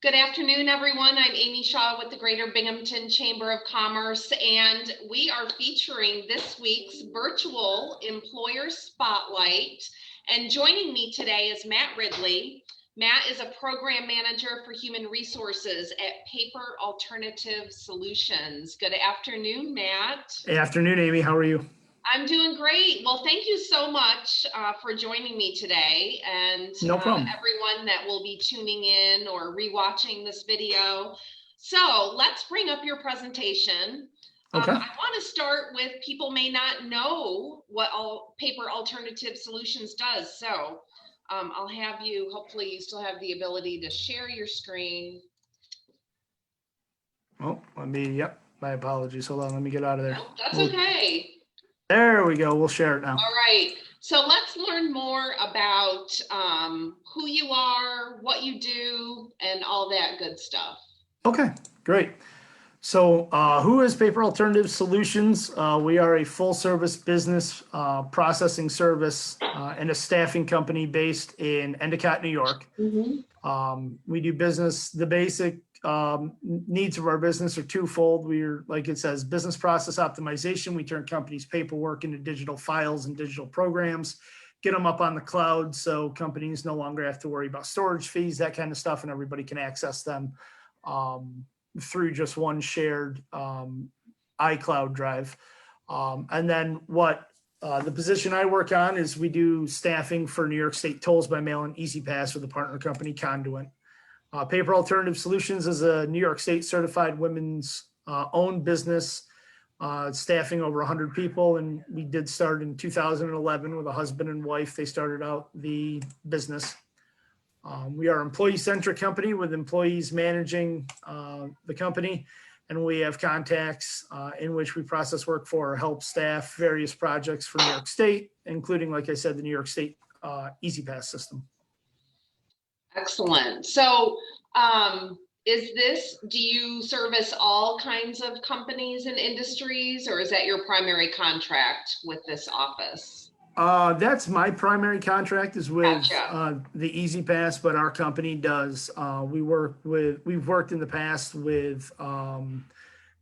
Good afternoon, everyone. I'm Amy Shaw with the Greater Binghamton Chamber of Commerce, and we are featuring this week's virtual employer spotlight. And joining me today is Matt Ridley. Matt is a program manager for human resources at Paper Alternative Solutions. Good afternoon, Matt. Hey, afternoon, Amy. How are you? I'm doing great. Well, thank you so much for joining me today, and No problem. everyone that will be tuning in or rewatching this video. So let's bring up your presentation. Okay. I want to start with people may not know what Paper Alternative Solutions does. So I'll have you, hopefully you still have the ability to share your screen. Oh, my apologies. Hold on, let me get out of there. No, that's okay. There we go. We'll share it now. All right. So let's learn more about who you are, what you do, and all that good stuff. Okay, great. So who is Paper Alternative Solutions? We are a full service business processing service and a staffing company based in Endicott, New York. We do business, the basic needs of our business are twofold. We're, like it says, business process optimization. We turn companies' paperwork into digital files and digital programs, get them up on the cloud so companies no longer have to worry about storage fees, that kind of stuff, and everybody can access them through just one shared iCloud drive. And then what the position I work on is we do staffing for New York State tolls by mail and E-ZPass with a partner company, Conduent. Paper Alternative Solutions is a New York State certified women's owned business, staffing over 100 people. And we did start in 2011 with a husband and wife. They started out the business. We are an employee-centric company with employees managing the company. And we have contacts in which we process work for or help staff various projects for New York State, including, like I said, the New York State E-ZPass system. Excellent. So do you service all kinds of companies and industries, or is that your primary contract with this office? That's my primary contract is with Gotcha. the E-ZPass, but our company does. We've worked in the past with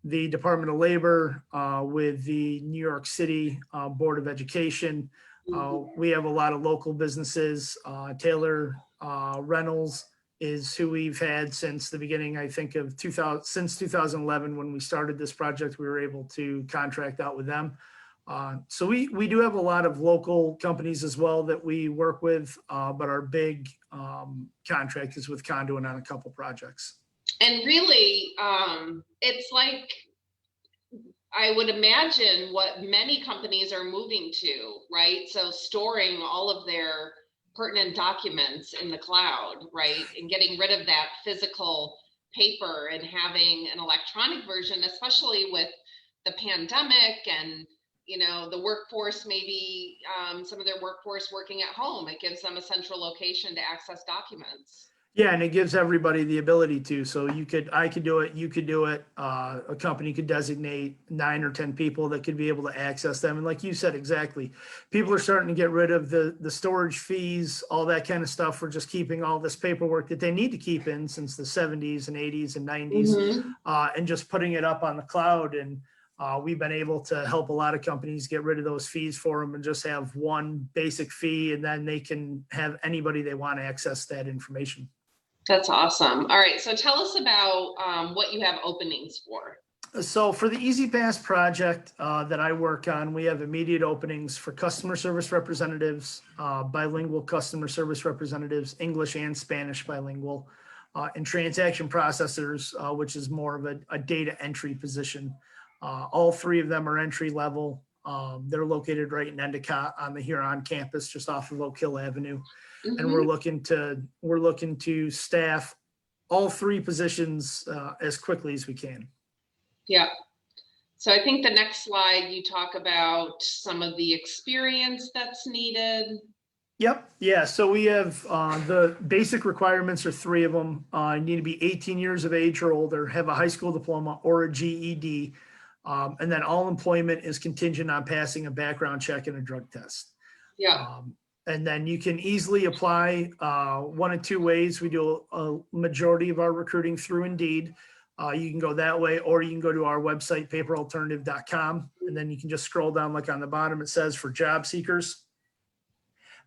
the Department of Labor, with the New York City Board of Education. We have a lot of local businesses. Taylor Reynolds is who we've had since the beginning, I think, of since 2011 when we started this project. We were able to contract out with them. So we do have a lot of local companies as well that we work with, but our big contract is with Conduent on a couple projects. And really, it's like, I would imagine what many companies are moving to, right? So storing all of their pertinent documents in the cloud, right? And getting rid of that physical paper and having an electronic version, especially with the pandemic and the workforce, maybe some of their workforce working at home. It gives them a central location to access documents. Yeah, and it gives everybody the ability to. So I could do it, you could do it. A company could designate 9 or 10 people that could be able to access them. And like you said, exactly, people are starting to get rid of the storage fees, all that kind of stuff. We're just keeping all this paperwork that they need to keep in since the 70s and 80s and 90s, and just putting it up on the cloud. And we've been able to help a lot of companies get rid of those fees for them and just have one basic fee, and then they can have anybody they want to access that information. That's awesome. All right, so tell us about what you have openings for. So for the E-ZPass project that I work on, we have immediate openings for customer service representatives, bilingual customer service representatives, English and Spanish bilingual, and transaction processors, which is more of a data entry position. All three of them are entry level. They're located right in Endicott on the Huron campus, just off of Oak Hill Avenue. And we're looking to staff all three positions as quickly as we can. Yeah. So I think the next slide, you talk about some of the experience that's needed. Yep. Yeah. So we have the basic requirements are 3 of them. You need to be 18 years of age or older, have a high school diploma or a GED. And then all employment is contingent on passing a background check and a drug test. Yeah. And then you can easily apply one of two ways. We do a majority of our recruiting through Indeed. You can go that way, or you can go to our website, paperalternative.com, and then you can just scroll down, like on the bottom, it says for job seekers.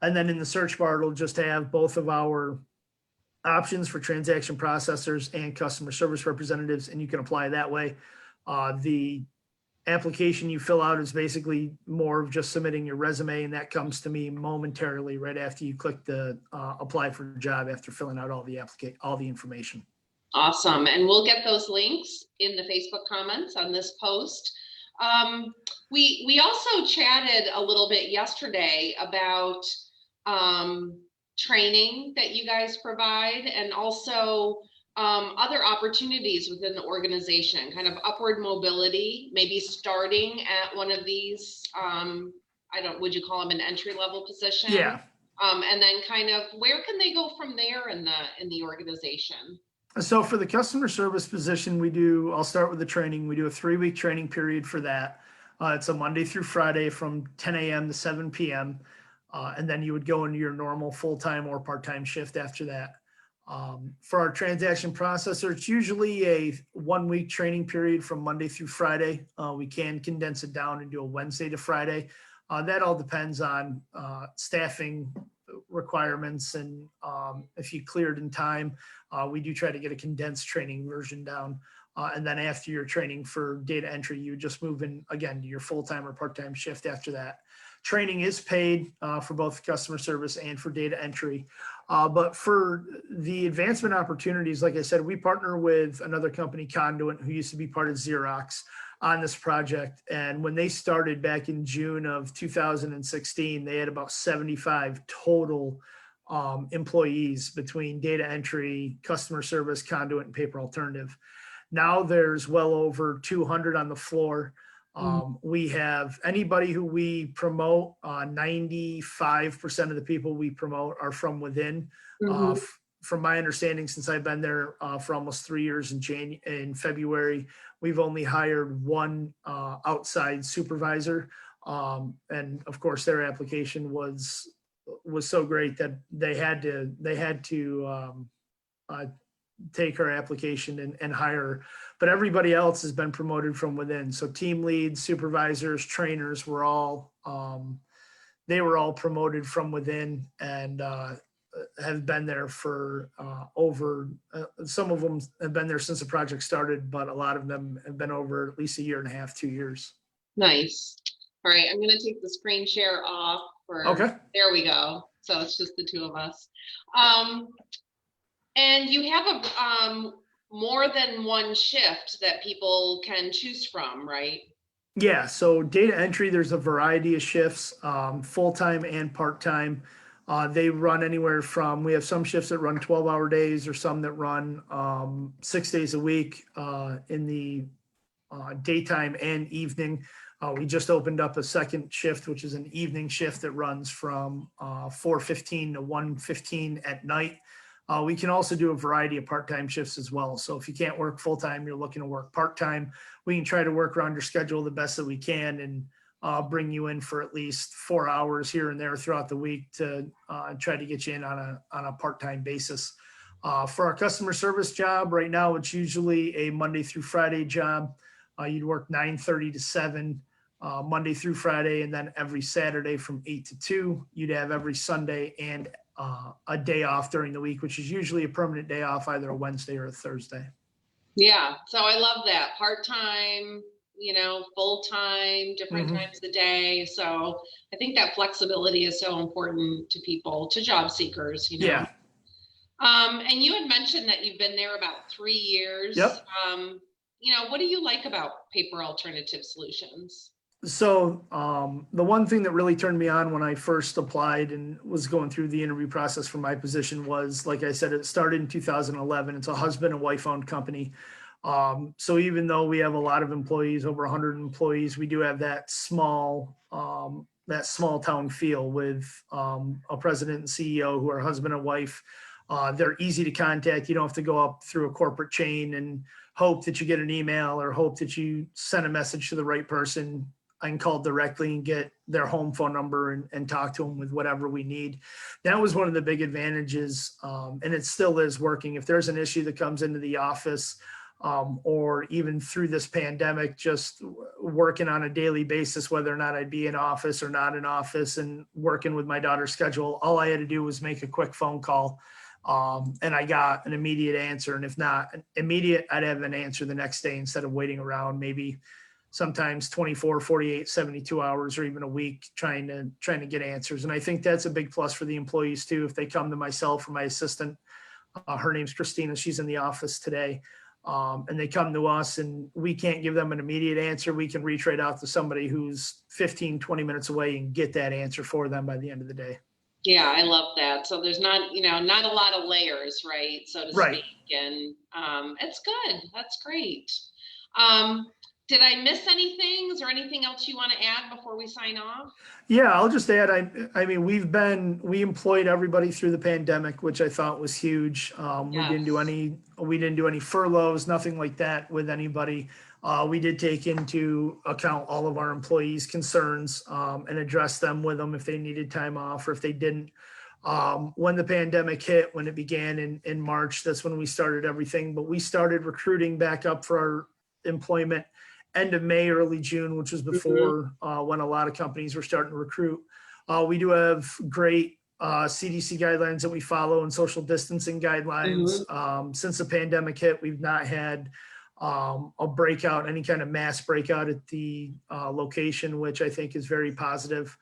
And then in the search bar, it'll just have both of our options for transaction processors and customer service representatives, and you can apply that way. The application you fill out is basically more of just submitting your resume, and that comes to me momentarily right after you click the apply for a job after filling out all the information. Awesome. And we'll get those links in the Facebook comments on this post. We also chatted a little bit yesterday about training that you guys provide, and also other opportunities within the organization, kind of upward mobility, maybe starting at one of these, would you call them an entry level position? Yeah. And then kind of where can they go from there in the organization? So for the customer service position, I'll start with the training. We do a 3-week training period for that. It's a Monday through Friday from 10 a.m. to 7 p.m. And then you would go into your normal full-time or part-time shift after that. For our transaction processor, it's usually a 1-week training period from Monday through Friday. We can condense it down and do a Wednesday to Friday. That all depends on staffing requirements, and if you cleared in time, we do try to get a condensed training version down. And then after your training for data entry, you just move in again to your full-time or part-time shift after that. Training is paid for both customer service and for data entry. But for the advancement opportunities, like I said, we partner with another company, Conduent, who used to be part of Xerox, on this project. And when they started back in June of 2016, they had about 75 total employees between data entry, customer service, Conduent, and Paper Alternative. Now there's well over 200 on the floor. We have anybody who we promote, 95% of the people we promote are from within. From my understanding, since I've been there for almost 3 years in February, we've only hired one outside supervisor. And of course, their application was so great that they had to take her application and hire her. But everybody else has been promoted from within. So team leads, supervisors, trainers were all promoted from within, and have been there for some of them have been there since the project started, but a lot of them have been over at least 1.5 years, 2 years. Nice. All right, I'm going to take the screen share off. Okay. There we go. So it's just the two of us. And you have a more than one shift that people can choose from, right? Yeah. So data entry, there's a variety of shifts, full-time and part-time. They run anywhere from, we have some shifts that run 12-hour days, or some that run 6 days a week in the daytime and evening. We just opened up a second shift, which is an evening shift that runs from 4:15 to 1:15 at night. We can also do a variety of part-time shifts as well. So if you can't work full-time, you're looking to work part-time, we can try to work around your schedule the best that we can, and bring you in for at least 4 hours here and there throughout the week to try to get you in on a part-time basis. For our customer service job right now, it's usually a Monday through Friday job. You'd work 9:30 to 7 Monday through Friday, and then every Saturday from 8 to 2. You'd have every Sunday and a day off during the week, which is usually a permanent day off, either a Wednesday or a Thursday. Yeah, so I love that. Part-time, full-time, different times of the day. So I think that flexibility is so important to people, to job seekers, Yeah. And you had mentioned that you've been there about 3 years. Yep. What do you like about Paper Alternative Solutions? So the one thing that really turned me on when I first applied and was going through the interview process for my position was, like I said, it started in 2011. It's a husband and wife owned company. So even though we have a lot of employees, over 100 employees, we do have that small town feel with a president and CEO who are husband and wife. They're easy to contact. You don't have to go up through a corporate chain and hope that you get an email or hope that you send a message to the right person. I can call directly and get their home phone number and talk to them with whatever we need. That was one of the big advantages, and it still is working. If there's an issue that comes into the office, or even through this pandemic, just working on a daily basis, whether or not I'd be in office or not in office, and working with my daughter's schedule, all I had to do was make a quick phone call. And I got an immediate answer. And if not immediate, I'd have an answer the next day instead of waiting around maybe sometimes 24, 48, 72 hours or even a week trying to get answers. And I think that's a big plus for the employees too. If they come to myself or my assistant, her name's Christina, she's in the office today. And they come to us and we can't give them an immediate answer. We can reach right out to somebody who's 15, 20 minutes away and get that answer for them by the end of the day. Yeah, I love that. So there's not, not a lot of layers, right? So to Right. speak. And it's good. That's great. Did I miss anything? Is there anything else you want to add before we sign off? Yeah, I'll just add, I mean, we employed everybody through the pandemic, which I thought was huge. We didn't do any furloughs, nothing like that with anybody. We did take into account all of our employees' concerns, and address them with them if they needed time off or if they didn't. When the pandemic hit, when it began in March, that's when we started everything, but we started recruiting back up for our employment end of May, early June, which was before when a lot of companies were starting to recruit. We do have great CDC guidelines that we follow and social distancing guidelines. Since the pandemic hit, we've not had a breakout, any kind of mass breakout at the location, which I think is very positive.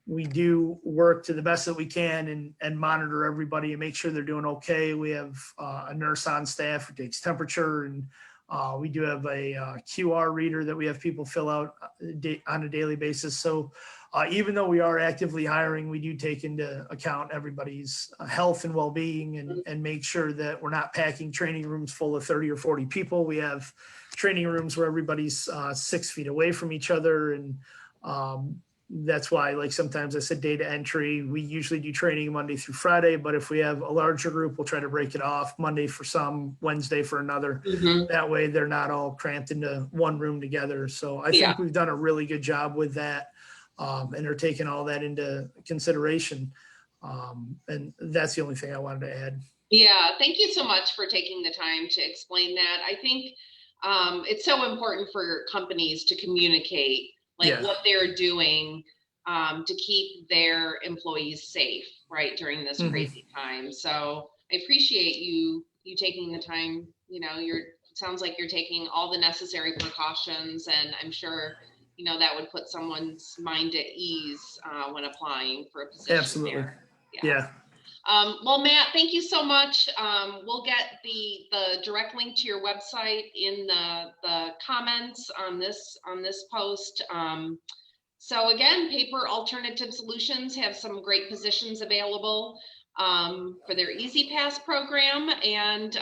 We do work to the best that we can and monitor everybody and make sure they're doing okay. We have a nurse on staff who takes temperature, and we do have a QR reader that we have people fill out on a daily basis. So even though we are actively hiring, we do take into account everybody's health and well-being and make sure that we're not packing training rooms full of 30 or 40 people. We have training rooms where everybody's 6 feet away from each other. And that's why, like, sometimes I said data entry, we usually do training Monday through Friday, but if we have a larger group, we'll try to break it off Monday for some, Wednesday for another. That way they're not all cramped into one room together. So I think we've done a really good job with that. And they're taking all that into consideration. And that's the only thing I wanted to add. Yeah, thank you so much for taking the time to explain that. I think it's so important for companies to communicate what they're doing to keep their employees safe, right, during this crazy time. So I appreciate you taking the time. It sounds like you're taking all the necessary precautions, and I'm sure that would put someone's mind at ease when applying for a position. Absolutely. There. Yeah. Well, Matt, thank you so much. We'll get the direct link to your website in the comments on this post. So again, Paper Alternative Solutions have some great positions available for their Easy Pass program. And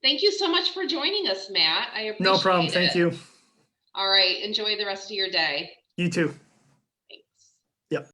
thank you so much for joining us, Matt. I appreciate it. No problem. Thank you. All right. Enjoy the rest of your day. You too.